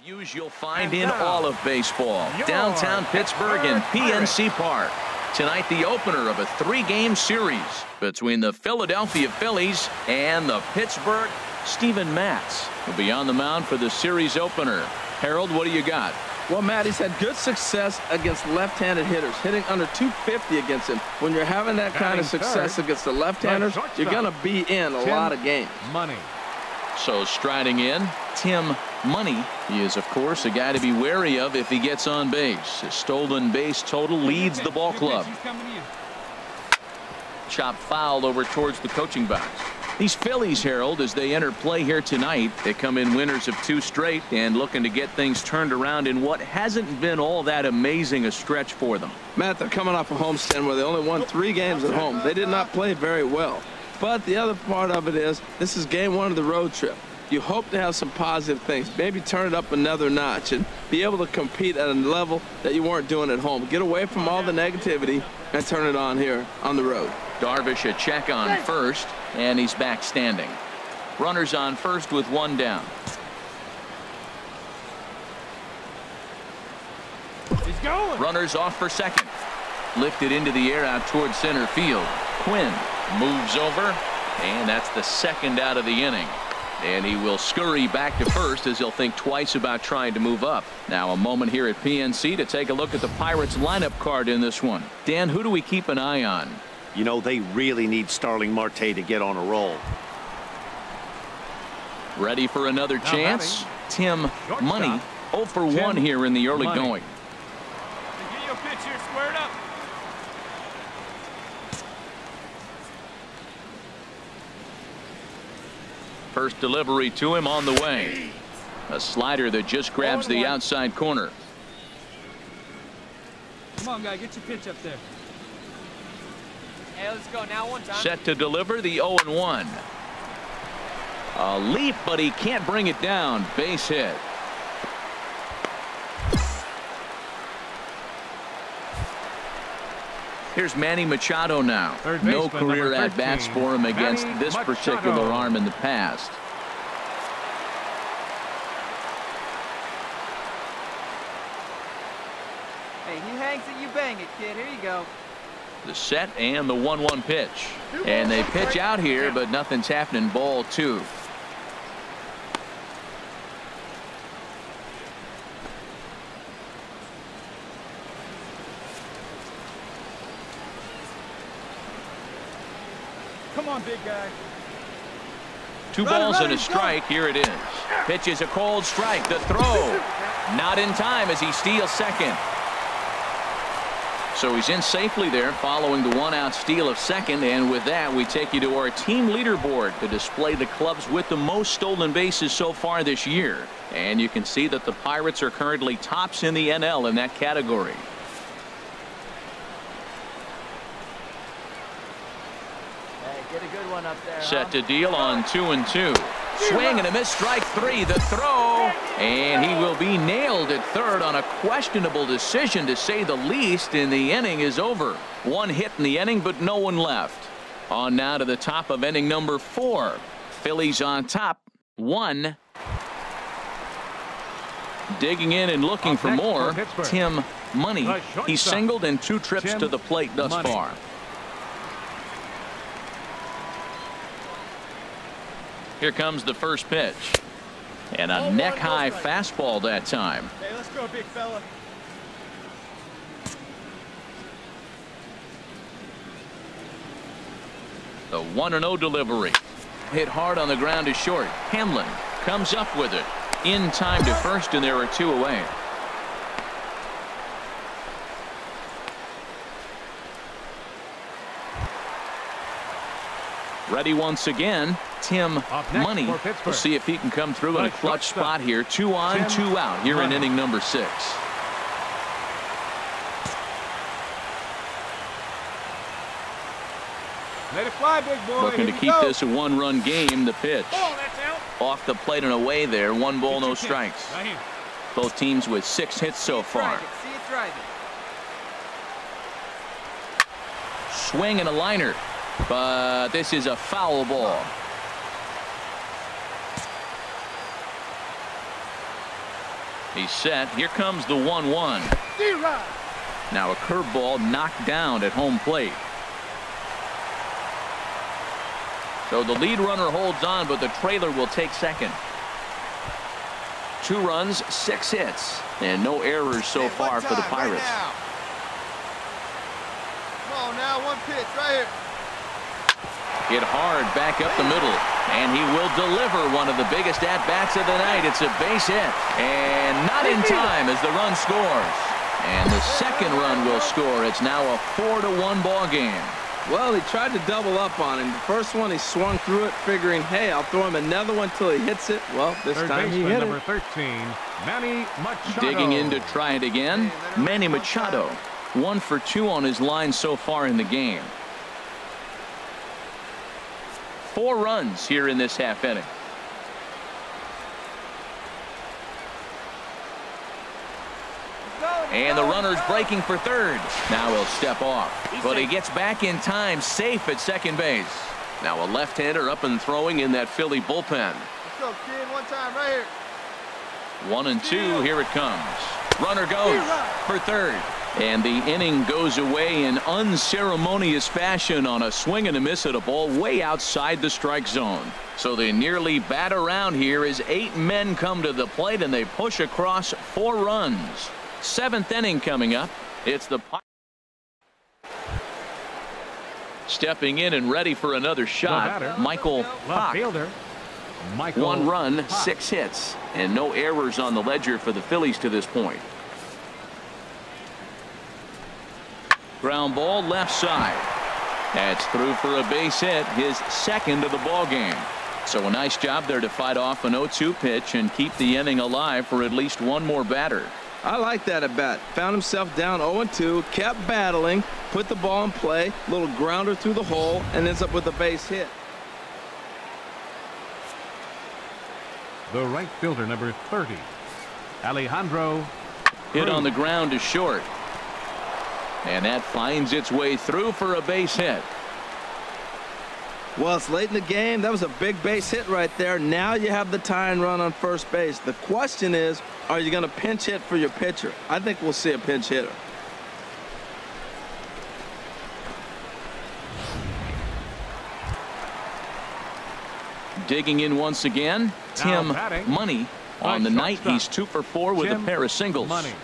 Views you'll find in all of baseball. Downtown Pittsburgh and PNC Park. Tonight, the opener of a 3-game series between the Philadelphia Phillies and the Pittsburgh Steven Matz will be on the mound for the series opener. Harold, what do you got? Well, Matt, he's had good success against left-handed hitters, hitting under 250 against him. When you're having that kind of success against the left-handers, you're going to be in a lot of games. So striding in, Tim Money. He is, of course, a guy to be wary of if he gets on base. His stolen base total leads the ball club. Chop fouled over towards the coaching box. These Phillies, Harold, as they enter play here tonight, they come in winners of 2 straight and looking to get things turned around in what hasn't been all that amazing a stretch for them. Matt, they're coming off a homestand where they only won 3 games at home. They did not play very well. But the other part of it is this is game 1 of the road trip. You hope to have some positive things, maybe turn it up another notch and be able to compete at a level that you weren't doing at home. Get away from all the negativity and turn it on here on the road. Darvish a check on first, and he's back standing. Runners on first with 1 down. He's going. Runners off for second. Lifted into the air out towards center field. Quinn moves over, and that's the 2nd out of the inning. And he will scurry back to first as he'll think twice about trying to move up. Now a moment here at PNC to take a look at the Pirates lineup card in this one. Dan, who do we keep an eye on? You know, they really need Starling Marte to get on a roll. Ready for another chance? Tim Money 0 for 1 here in the early going. Get your pitch here squared up. First delivery to him on the way. A slider that just grabs the outside corner. Come on, guy, get your pitch up there. Hey, let's go now. 1 time. Set to deliver the 0-1. A leap, but he can't bring it down. Base hit. Here's Manny Machado now. No career at-bats for him against this particular arm in the past. Hey, he hangs it, you bang it, kid. Here you go. The set and the 1-1 pitch. And they pitch out here, but nothing's happening. Ball 2. Come on, big guy. 2 balls and a strike. Here it is. Pitch is a cold strike. The throw. Not in time as he steals second. So he's in safely there following the 1-out steal of second. And with that, we take you to our team leaderboard to display the clubs with the most stolen bases so far this year. And you can see that the Pirates are currently tops in the NL in that category. Get a good one up there. Set to deal on 2-2. Swing and a miss, strike 3. The throw, and he will be nailed at third on a questionable decision, to say the least, and the inning is over. 1 hit in the inning, but no one left. On now to the top of inning number 4. Phillies on top, 1. Digging in and looking for more, Tim Money. He's singled in 2 trips to the plate thus far. Here comes the first pitch. And a neck-high fastball that time. Hey, let's go, big fella. The 1-0 delivery. Hit hard on the ground to short. Hamlin comes up with it. In time to first, and there are 2 away. Ready once again, Tim Money. We'll see if he can come through in a clutch spot here. 2 on, 2 out here in inning number 6. Let it fly, big boy. Looking to keep this a 1-run game. The pitch. That's out. Off the plate and away there. 1 ball, no strikes. Right here. Both teams with 6 hits so far. See it driving. Swing and a liner. But this is a foul ball. He's set. Here comes the 1-1. Now a curveball knocked down at home plate. So the lead runner holds on, but the trailer will take second. 2 runs, 6 hits, and no errors so far for the Pirates. Right. Come on now, 1 pitch right here. Hit hard back up the middle, and he will deliver one of the biggest at-bats of the night. It's a base hit, and not in time as the run scores. And the second run will score. It's now a 4-1 ball game. Well, he tried to double up on him. The first one, he swung through it, figuring, hey, I'll throw him another one till he hits it. Well, this time he hit number it. 13, Manny Machado. Digging in to try it again, Manny Machado. 1 for 2 on his line so far in the game. 4 runs here in this half inning. And the runner's breaking for third. Now he'll step off, but he gets back in time, safe at second base. Now a left-hander up and throwing in that Philly bullpen. Let's go, kid. 1 time right here. 1-2. Here it comes. Runner goes for third. And the inning goes away in unceremonious fashion on a swing and a miss at a ball way outside the strike zone. So they nearly bat around here as 8 men come to the plate and they push across 4 runs. 7th inning coming up. It's the stepping in and ready for another shot. Michael Hawk. 1 run, 6 hits, and no errors on the ledger for the Phillies to this point. Ground ball left side. That's through for a base hit, his second of the ball game. So a nice job there to fight off an 0-2 pitch and keep the inning alive for at least 1 more batter. I like that at bat. Found himself down 0-2, kept battling, put the ball in play, little grounder through the hole, and ends up with a base hit. The right fielder, number 30, Alejandro. Hit on the ground to short. And that finds its way through for a base hit. Well, it's late in the game. That was a big base hit right there. Now you have the tying run on first base. The question is, are you going to pinch hit for your pitcher? I think we'll see a pinch hitter. Digging in once again, Tim Money. On the night, he's 2 for 4 with a pair of singles. Hey,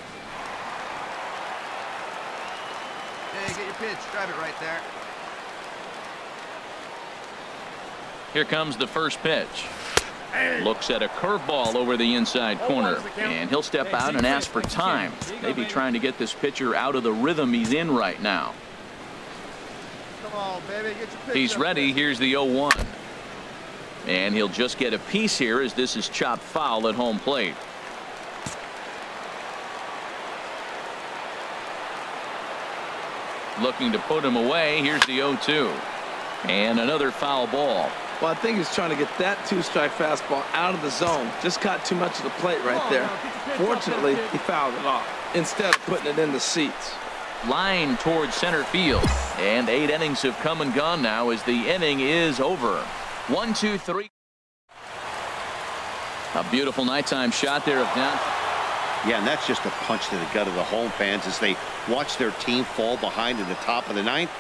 get your pitch. Drive it right there. Here comes the first pitch. Looks at a curveball over the inside corner, and he'll step out and ask for time. Maybe trying to get this pitcher out of the rhythm he's in right now. Come on, baby. Get your pitch. He's ready. Here's the 0-1. And he'll just get a piece here as this is chopped foul at home plate. Looking to put him away. Here's the 0-2. And another foul ball. Well, I think he's trying to get that 2-strike fastball out of the zone. Just caught too much of the plate right there. Fortunately, he fouled it off instead of putting it in the seats. Line towards center field. And 8 innings have come and gone now as the inning is over. 1, 2, 3. A beautiful nighttime shot there of down. Yeah, and that's just a punch to the gut of the home fans as they watch their team fall behind in the top of the 9th.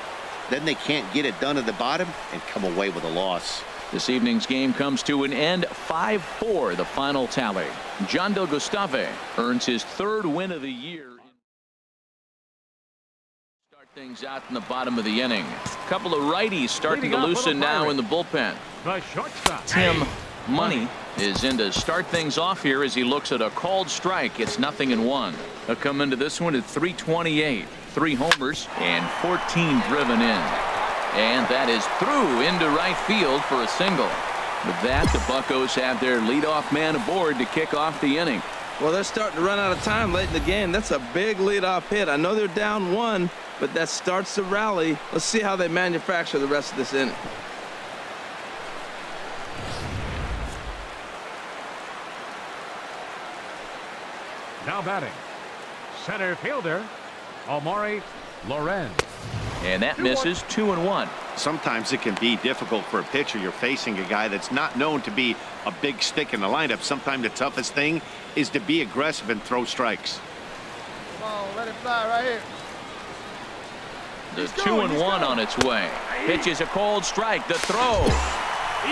Then they can't get it done at the bottom and come away with a loss. This evening's game comes to an end. 5-4 the final tally. John Del Gustave earns his 3rd win of the year. Start things out in the bottom of the inning. A couple of righties starting to loosen now in the bullpen. The shortstop, Tim Money is in to start things off here as he looks at a called strike. It's 0-1. They'll come into this one at 328. 3 homers and 14 driven in. And that is through into right field for a single. With that, the Buccos have their leadoff man aboard to kick off the inning. Well, they're starting to run out of time late in the game. That's a big leadoff hit. I know they're down 1, but that starts the rally. Let's see how they manufacture the rest of this inning. now batting, center fielder, Omari Loren. And that misses. 2-1. Sometimes it can be difficult for a pitcher. You're facing a guy that's not known to be a big stick in the lineup. Sometimes the toughest thing is to be aggressive and throw strikes. Come on, let it fly right here. The 2-1 on its way. Pitch is a cold strike. The throw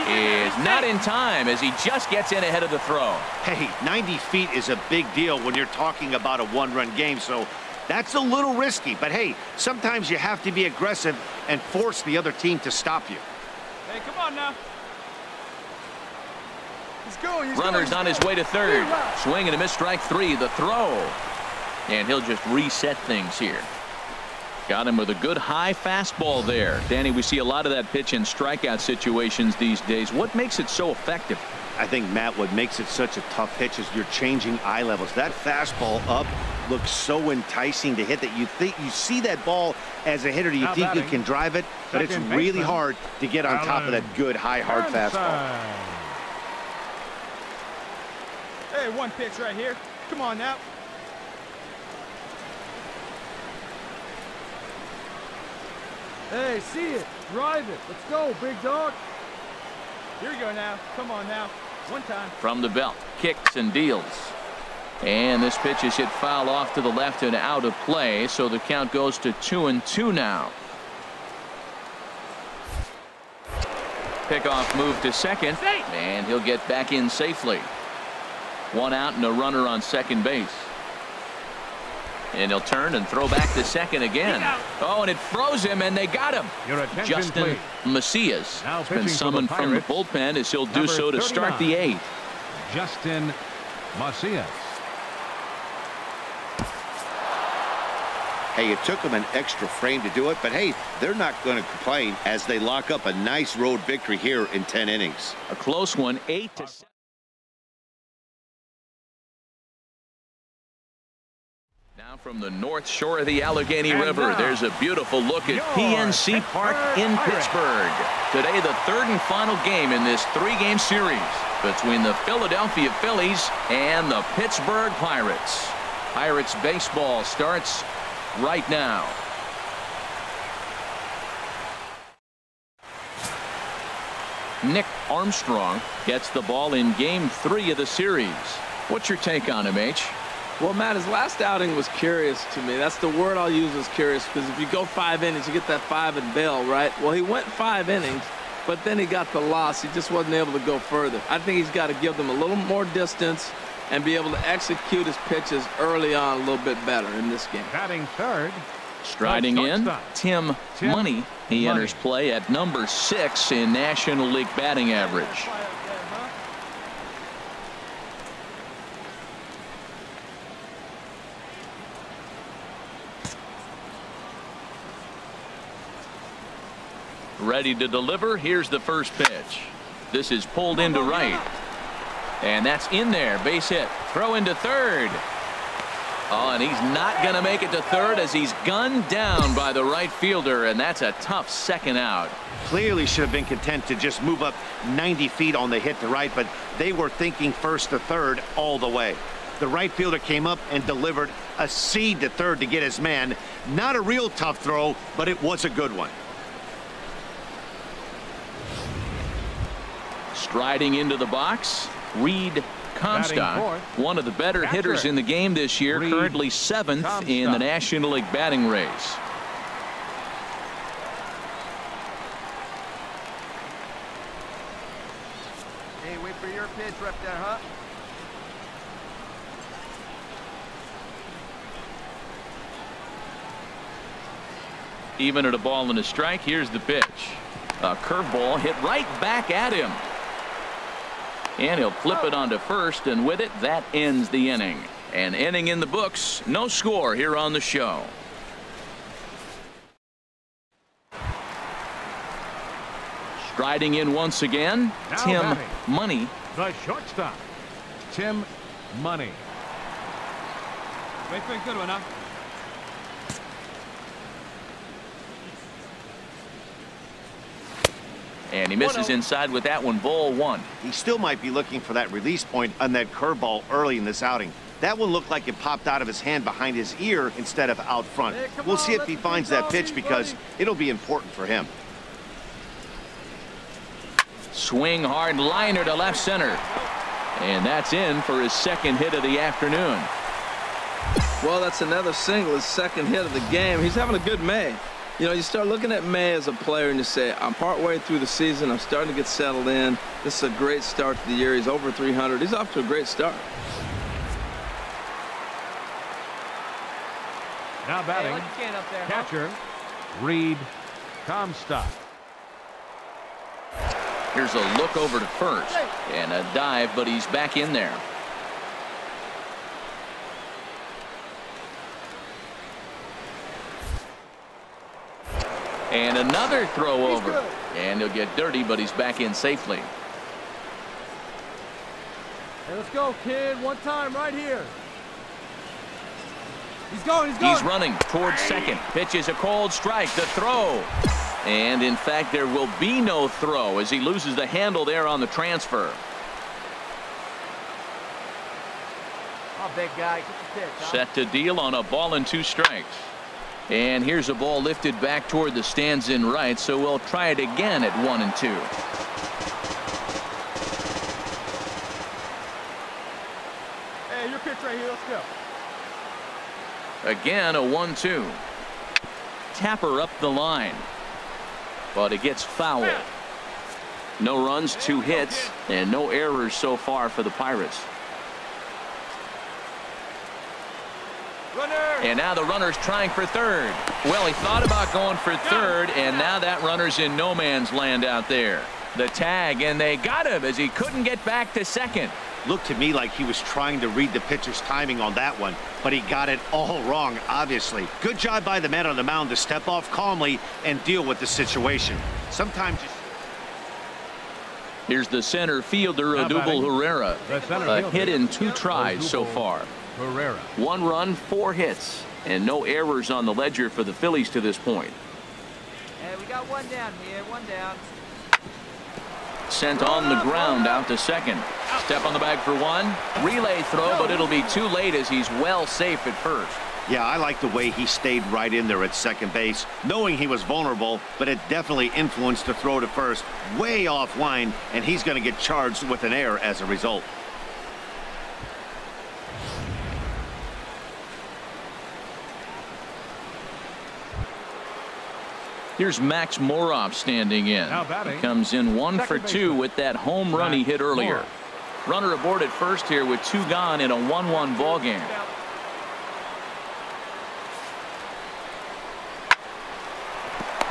is not in time as he just gets in ahead of the throw. Hey, 90 feet is a big deal when you're talking about a one-run game, so that's a little risky. But hey, sometimes you have to be aggressive and force the other team to stop you. Hey, come on now. He's going. Runner's on his way to third. Swing and a miss, strike three. The throw. And he'll just reset things here. Got him with a good high fastball there. Danny, we see a lot of that pitch in strikeout situations these days. What makes it so effective? I think, Matt, what makes it such a tough pitch is you're changing eye levels. That fastball up looks so enticing to hit that you think you see that ball as a hitter. You think you can drive it, but it's really hard to get on top of that good high hard fastball. Hey, one pitch right here. Come on now. Hey, see it. Drive it. Let's go, big dog. Here you go now. Come on now. One time. From the belt. Kicks and deals. And this pitch is hit foul off to the left and out of play. So the count goes to 2-2 now. Pickoff move to second. And he'll get back in safely. One out and a runner on second base. And he'll turn and throw back to second again. Oh, and it froze him, and they got him. Justin Macias has been summoned from the bullpen as he'll do so to start the eighth. Justin Macias. Hey, it took them an extra frame to do it, but hey, they're not going to complain as they lock up a nice road victory here in 10 innings. A close one, 8-7. Now from the north shore of the Allegheny River, there's a beautiful look at PNC Park in Pittsburgh. Today, the third and final game in this three-game series between the Philadelphia Phillies and the Pittsburgh Pirates. Pirates baseball starts right now. Nick Armstrong gets the ball in game 3 of the series. What's your take on him, H? Well, Matt, his last outing was curious to me. That's the word I'll use, is curious, because if you go 5 innings, you get that 5 and bail, right? Well, he went 5 innings, but then he got the loss. He just wasn't able to go further. I think he's got to give them a little more distance and be able to execute his pitches early on a little bit better in this game. Batting third. Striding in, Tim Money. He enters play at number 6 in National League batting average. Ready to deliver. Here's the first pitch. This is pulled into right. And that's in there. Base hit. Throw into third. Oh, and he's not going to make it to third as he's gunned down by the right fielder, and that's a tough second out. Clearly should have been content to just move up 90 feet on the hit to right, but they were thinking first to third all the way. The right fielder came up and delivered a seed to third to get his man. Not a real tough throw, but it was a good one. Striding into the box, Reed Comstock, one of the better hitters in the game this year, currently 7th in the National League batting race. Hey, wait for your pitch right there, huh? Even at a ball and a strike, here's the pitch. A curveball hit right back at him. And he'll flip it onto first, and with it, that ends the inning. An inning in the books, no score here on the show. Striding in once again, Now Tim batting. Money. The shortstop, Tim Money. Wait for a good one, huh? And he misses inside with that one, ball 1. He still might be looking for that release point on that curveball early in this outing. That one looked like it popped out of his hand behind his ear instead of out front. We'll see if he finds that pitch because it'll be important for him. Swing hard liner to left center. And that's in for his second hit of the afternoon. Well, that's another single, his second hit of the game. He's having a good May. You know, you start looking at May as a player and you say, I'm partway through the season. I'm starting to get settled in. This is a great start to the year. He's over 300. He's off to a great start. Now batting, up there, catcher, Reed Comstock. Here's a look over to first and a dive, but he's back in there. And another throw over. And he'll get dirty, but he's back in safely. Hey, let's go, kid. One time right here. He's going. He's running towards second. Pitches a cold strike. The throw. And in fact, there will be no throw as he loses the handle there on the transfer. Oh, big guy. Get the pitch, huh? Set to deal on a ball and 2 strikes. And here's a ball lifted back toward the stands in right, so we'll try it again at 1-2. Hey, your pitch right here. Let's go. Again, a 1-2. Tapper up the line. But it gets foul. No runs, 2 hits, and no errors so far for the Pirates. Runner. And now the runner's trying for third. Well, he thought about going for third, and now that runner's in no man's land out there. The tag, and they got him as he couldn't get back to second. Looked to me like he was trying to read the pitcher's timing on that one, but he got it all wrong, obviously. Good job by the man on the mound to step off calmly and deal with the situation. Sometimes here's the center fielder, Odubel Herrera. A hit in 2 tries so far. Herrera. 1 run, 4 hits, and no errors on the ledger for the Phillies to this point. Hey, we got 1 down here. 1 down. Sent on the ground out to second. Step on the bag for 1. Relay throw, but it'll be too late as he's well safe at first. Yeah, I like the way he stayed right in there at second base, knowing he was vulnerable, but it definitely influenced the throw to first. Way offline, and he's going to get charged with an error as a result. Here's Max Moroff standing in. He comes in 1 for 2 with that home run he hit earlier. Runner aboard at first here with 2 gone in a 1-1 ball game.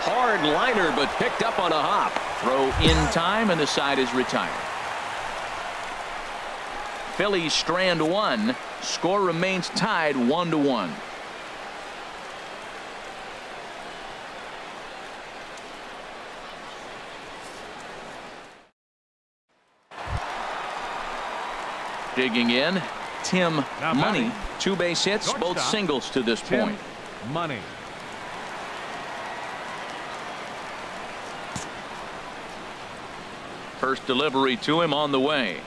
Hard liner, but picked up on a hop. Throw in time, and the side is retired. Phillies strand 1. Score remains tied 1-1. Digging in, Tim Money. 2 base hits, both singles to this point. Money. First delivery to him on the way.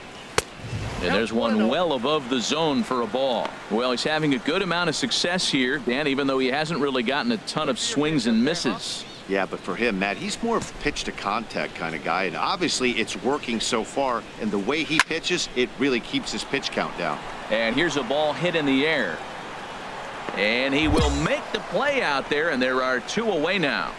And there's one well above the zone for a ball. Well, he's having a good amount of success here, Dan, even though he hasn't really gotten a ton of swings and misses. Yeah, but for him, Matt, he's more of a pitch to contact kind of guy, and obviously it's working so far, and the way he pitches, it really keeps his pitch count down. And here's a ball hit in the air. And he will make the play out there, and there are 2 away now.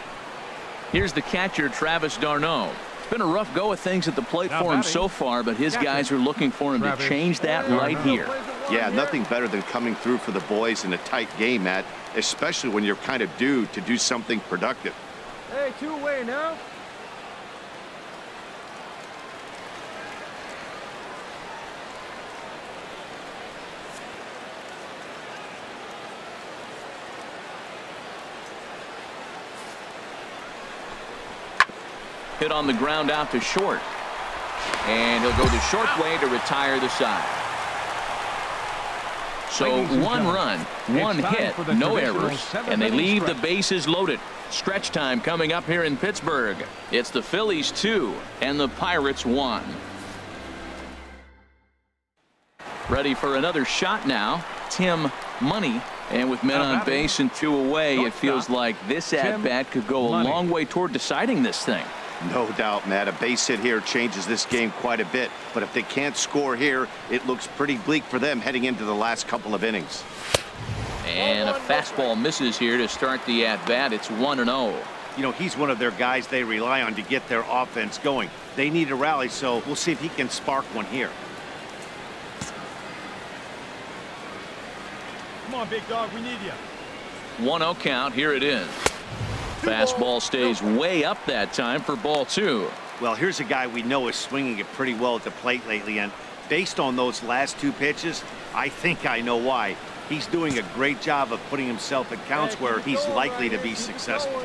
Here's the catcher, Travis d'Arnaud. It's been a rough go of things at the plate for him so far, but his guys are looking for him to change that right here. Yeah, nothing better than coming through for the boys in a tight game, Matt, especially when you're kind of due to do something productive. Hey, 2 away now. Hit on the ground out to short. And he'll go the short way to retire the side. So 1 run, 1 hit, no errors, and they leave the bases loaded. Stretch time coming up here in Pittsburgh. It's the Phillies 2 and the Pirates 1. Ready for another shot now. Tim Money. And with men on base and 2 away, it feels like this at-bat could go a long way toward deciding this thing. No doubt, Matt. A base hit here changes this game quite a bit. But if they can't score here, it looks pretty bleak for them heading into the last couple of innings. And a fastball misses here to start the at-bat. It's 1-0. You know, he's one of their guys they rely on to get their offense going. They need a rally, so we'll see if he can spark one here. Come on, big dog, we need you. 1-0 count. Here it is. Fastball stays way up that time for ball 2. Well, here's a guy we know is swinging it pretty well at the plate lately, and based on those last 2 pitches, I think I know why. He's doing a great job of putting himself in counts where he's likely to be successful.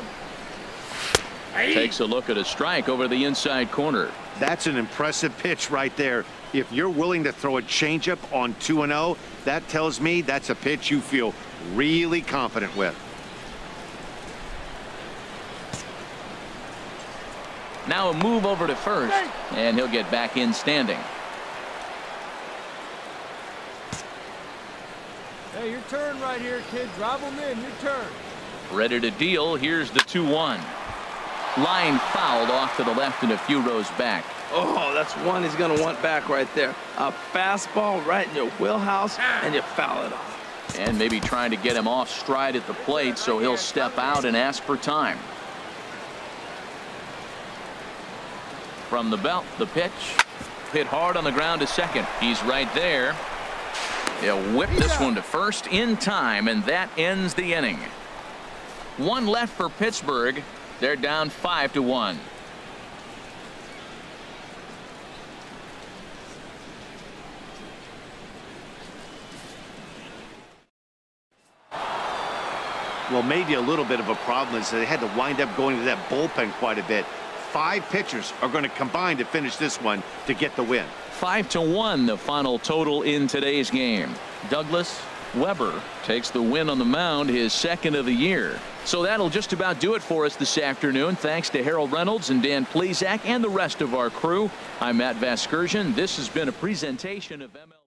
Takes a look at a strike over the inside corner. That's an impressive pitch right there. If you're willing to throw a changeup on 2-0, that tells me that's a pitch you feel really confident with. Now a move over to first, and he'll get back in standing. Hey, your turn right here, kid. Drive them in. Your turn. Ready to deal. Here's the 2-1. Line fouled off to the left and a few rows back. Oh, that's one he's going to want back right there. A fastball right in your wheelhouse, and you foul it off. And maybe trying to get him off stride at the plate, so he'll step out and ask for time. From the belt, the pitch. Hit hard on the ground to second. He's right there. He'll whip this one to first in time, and that ends the inning. 1 left for Pittsburgh. They're down 5-1. Well, maybe a little bit of a problem is they had to wind up going to that bullpen quite a bit. 5 pitchers are going to combine to finish this one to get the win. 5-1 the final total in today's game. Douglas Weber takes the win on the mound, his 2nd of the year. So that'll just about do it for us this afternoon. Thanks to Harold Reynolds and Dan Plesac and the rest of our crew. I'm Matt Vasgersian. This has been a presentation of MLB.